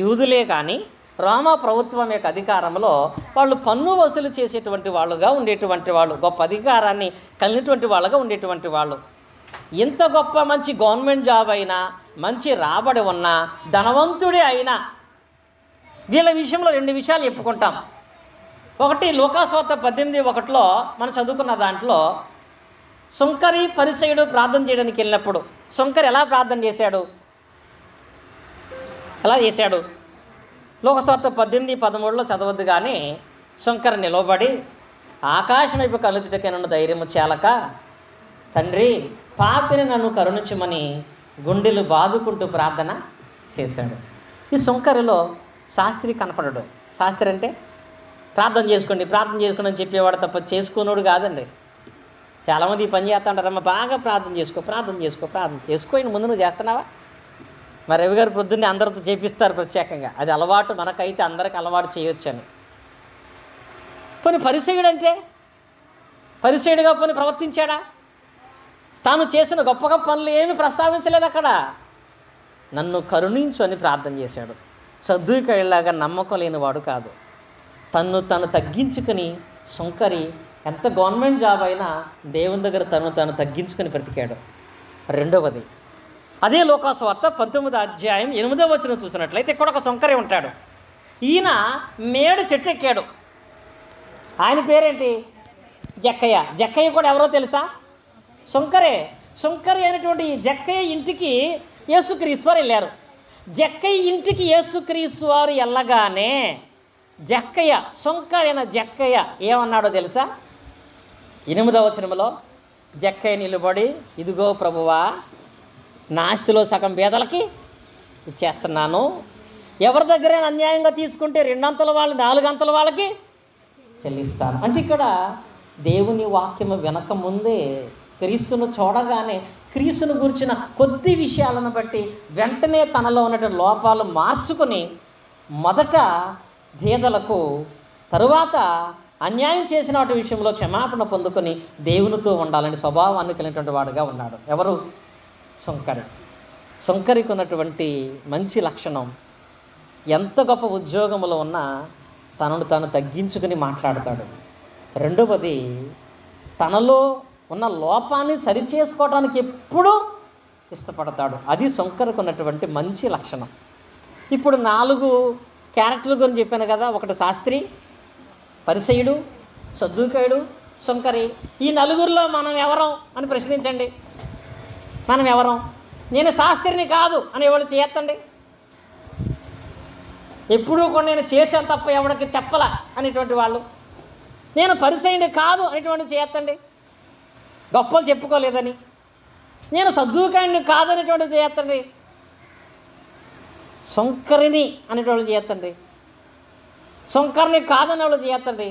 యూదులే, కానీ రోమా ప్రభుత్వం యొక్క అధికారంలో వాళ్ళు పన్ను వసూలు చేసేటువంటి వాళ్ళుగా ఉండేటువంటి వాళ్ళు, గొప్ప అధికారాన్ని కలిగినటువంటి వాళ్ళుగా ఉండేటువంటి వాళ్ళు. ఎంత గొప్ప మంచి గవర్నమెంట్ జాబ్ అయినా, మంచి రాబడి ఉన్నా, ధనవంతుడే అయినా, వీళ్ళ విషయంలో 2 విషయాలు చెప్పుకుంటాం. ఒకటి లూకాసువార్త 18:1 మనం చదువుకున్న దాంట్లో సుంకరి పరిసయ్యుడు ప్రార్థన చేయడానికి వెళ్ళినప్పుడు సుంకరి ఎలా ప్రార్థన చేశాడు? ఎలా చేశాడు? లూకాసువార్త 18:13 చదవద్దు, కానీ సుంకరి నిలవబడి ఆకాశం వైపు కలుతుటకైన ధైర్యము చాలక, తండ్రి పాపిని నన్ను కరుణించమని గుండెలు బాదుకుంటూ ప్రార్థన చేశాడు. ఈ సుంకరిలో శాస్త్రి కనపడడు. శాస్త్రి అంటే ప్రార్థన చేసుకోండి అని చెప్పేవాడు తప్ప చేసుకున్నాడు కాదండి. చాలామంది ఈ పని చేస్తూ ఉంటారమ్మా, బాగా ప్రార్థన చేసుకో ఇన్ని ముందు నువ్వు చేస్తున్నావా? మరి రవి గారు పొద్దున్నే అందరితో చేపిస్తారు ప్రత్యేకంగా, అది అలవాటు, మనకైతే అందరికి అలవాటు చేయొచ్చు అని. పోనీ పరిసయ్యుడు అంటే పరిసయ్యుడిగా పోనీ ప్రవర్తించాడా? తాను చేసిన గొప్ప గొప్ప పనులు ఏమీ ప్రస్తావించలేదు అక్కడ. నన్ను కరుణించు అని ప్రార్థన చేశాడు. సద్దుకైలాగా నమ్మకం లేనివాడు కాదు. తను తగ్గించుకుని సుంకరి ఎంత గవర్నమెంట్ జాబ్ అయినా దేవుని దగ్గర తను తగ్గించుకొని బ్రతికాడు. 2వది అదే లూకాసువార్త 19:8 చూసినట్లయితే ఇక్కడ ఒక సుంకరి ఉంటాడు. ఈయన మేడు చెట్టు ఎక్కాడు. ఆయన పేరేంటి? జక్కయ్య కూడా ఎవరో తెలుసా? సుంకరి అయినటువంటి ఈ జక్కయ్య ఇంటికి యేసుక్రీస్తు వారు వెళ్ళారు. జక్కయ్య ఇంటికి యేసుక్రీస్తు వారు వెళ్ళగానే సుంకరైన జక్కయ్య ఏమన్నాడో తెలుసా? 8వ వచనంలో జక్కయ్య నిలబడి, ఇదిగో ప్రభువా, నా ఆస్తిలో సగం పేదలకి ఇచ్చేస్తున్నాను. ఎవరి దగ్గరైనా అన్యాయంగా తీసుకుంటే 2 అంతల వాళ్ళు 4 అంతల వాళ్ళకి చెల్లిస్తాను. అంటే ఇక్కడ దేవుని వాక్యము వెనక ముందే క్రీస్తును చూడగానే క్రీస్తును గురించిన కొద్ది విషయాలను బట్టి వెంటనే తనలో ఉన్నటువంటి లోపాలు మార్చుకొని మొదట పేదలకు, తరువాత అన్యాయం చేసిన వాటి విషయంలో క్షమాపణ పొందుకొని దేవునితో ఉండాలని స్వభావాన్ని కలిగినటువంటి వాడుగా ఉన్నాడు. ఎవరు? సుంకరికి ఉన్నటువంటి మంచి లక్షణం, ఎంత గొప్ప ఉద్యోగంలో ఉన్నా తనను తాను తగ్గించుకుని మాట్లాడతాడు. రెండవది, తనలో ఉన్న లోపాన్ని సరిచేసుకోవడానికి ఎప్పుడూ ఇష్టపడతాడు. అది సుంకరికి ఉన్నటువంటి మంచి లక్షణం. ఇప్పుడు 4 క్యారెక్టర్ల గురించి చెప్పాను కదా. ఒకటి శాస్త్రి, పరిసయ్యుడు, సద్దూకాయుడు, సుంకరి. ఈ 4 మనం ఎవరం అని ప్రశ్నించండి. మనం ఎవరం? నేను శాస్త్రిని కాదు అని ఎవరు చేయొద్దండి. ఎప్పుడూ కూడా నేను చేశాను తప్ప ఎవరికి చెప్పలా అనేటువంటి వాళ్ళు. నేను పరిసయ్యుని కాదు అనేటువంటి చేయొద్దండి, గొప్పలు చెప్పుకోలేదని. నేను సద్దూకాయుడిని కాదనేటువంటి చేయొద్దండి, సుంకరిని అనేటువంటి చేయొద్దండి, సుంకరిని కాదని వాళ్ళు చేయొద్దండి.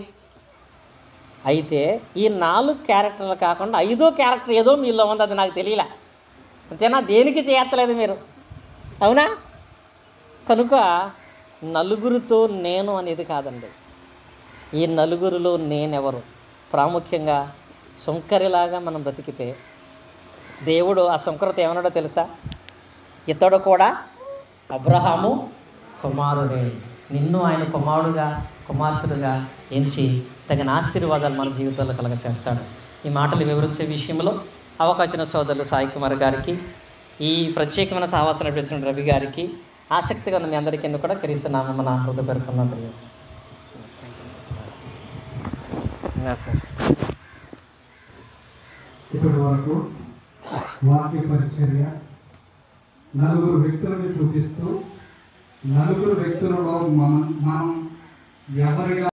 అయితే ఈ 4 క్యారెక్టర్లు కాకుండా 5వ క్యారెక్టర్ ఏదో మీలో ఉంది, అది నాకు తెలియలే. అంతేనా? దేనికి చేయట్లేదు మీరు, అవునా? కనుక నలుగురితో నేను అనేది కాదండి. ఈ నలుగురిలో నేనెవరు? ప్రాముఖ్యంగా సుంకరిలాగా మనం బ్రతికితే దేవుడు ఆ సుంకరితో ఏమన్నాడో తెలుసా? ఇతడు కూడా అబ్రహాము కుమారుడే, నిన్ను ఆయన కుమార్తెడుగా ఎంచి తగిన ఆశీర్వాదాలు మన జీవితాల్లో కలగ చేస్తాడు. ఈ మాటలు వివరించే విషయంలో అవకాశం సోదరులు సాయి కుమార్ గారికి, ఈ ప్రత్యేకమైన సహవాసం నడిపిస్తున్న రవి గారికి, ఆసక్తిగా ఉన్న మీ అందరికీ కూడా క్రీస్తునామమున మన హృదయపూర్వకంగా తెలియజేస్తాను. ఇప్పటి వరకు వాక్య పరిచర్య 4 వ్యక్తులను చూపిస్తూ 4 వ్యక్తులలో మనం ఎవరిగా